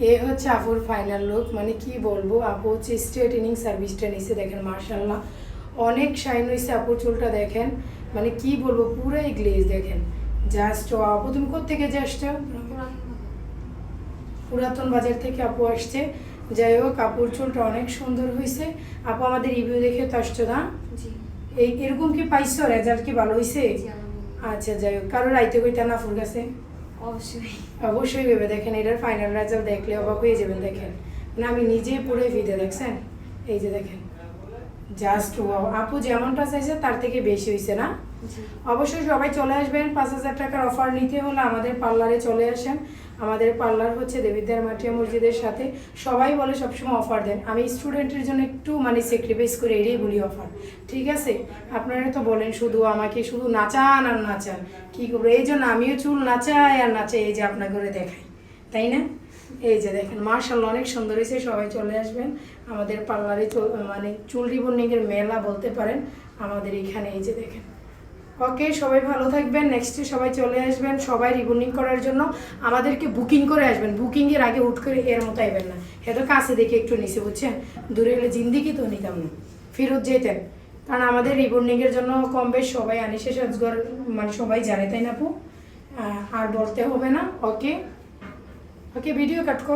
এই হচ্ছে আপুর ফাইনাল লুক, মানে কি বলবো, আপু হচ্ছে স্ট্রেটনিং সার্ভিসটা নিচ্ছে, দেখেন মার্শাল্লাহ অনেক শাইন হয়েছে আপুর চুলটা, দেখেন মানে কি বলবো পুরাই গ্লেজ, দেখেন জাস্ট আপু তুমি কোত্থেকে যে আসছো? পুরাতন বাজার থেকে আপু আসছে। যাই হোক আপুর চুলটা অনেক সুন্দর হয়েছে। আপু আমাদের রিভিউ দেখে তো আসছো না? এরকম কি পাইছো? রেজাল্ট কি ভালো হয়েছে? আচ্ছা যাই হোক, কারো রাইতে কইতা না আপুর কাছে? অবশ্যই ভেবে দেখেন, এটার ফাইনাল রেজাল্ট দেখলে অবাক হয়ে যাবেন। দেখেন মানে আমি নিজেই পুরো ভিদে দেখছেন, এই যে দেখেন জাস্ট ওয়াও, আপু যেমনটা চাইছে তার থেকে বেশি হয়েছে না? অবশ্যই সবাই চলে আসবেন। 5,000 টাকার অফার নিতে হলে আমাদের পার্লারে চলে আসেন। আমাদের পার্লার হচ্ছে দেবিদ্বার মাটিয়া মসজিদের সাথে। সবাই বলে সবসময় অফার দেন, আমি স্টুডেন্টের জন্য একটু মানে স্যাক্রিফাইস করে এড়িয়ে বলি অফার, ঠিক আছে? আপনারা তো বলেন শুধু আমাকে শুধু নাচান আর নাচান, কী করবো, এই জন্য আমিও চুল নাচাই আর নাচাই, এই যে আপনার করে দেখাই, তাই না? এই যে দেখেন মার্শাল্লাহ অনেক সুন্দর হয়েছে। সবাই চলে আসবেন আমাদের পার্লারে, মানে চুল রিবনিংয়ের মেলা বলতে পারেন আমাদের এখানে। এই যে দেখেন, ওকে সবাই ভালো থাকবেন, নেক্সটে সবাই চলে আসবেন, সবাই রিবনিং করার জন্য আমাদেরকে বুকিং করে আসবেন। বুকিংয়ের আগে উঠ করে এর মতো আইবেন না, এত কাছে দেখে একটু নিচে, বুঝছেন? দূরে গেলে জিন্দিগি তো নিতাম না, ফেরত যেতেন। কারণ আমাদের রিবনিংয়ের জন্য কম বেশ সবাই আনিসে সাজগর, মানে সবাই জানে, তাই না আপু? আর বলতে হবে না। ওকে ওকে, ভিডিও কাট কর।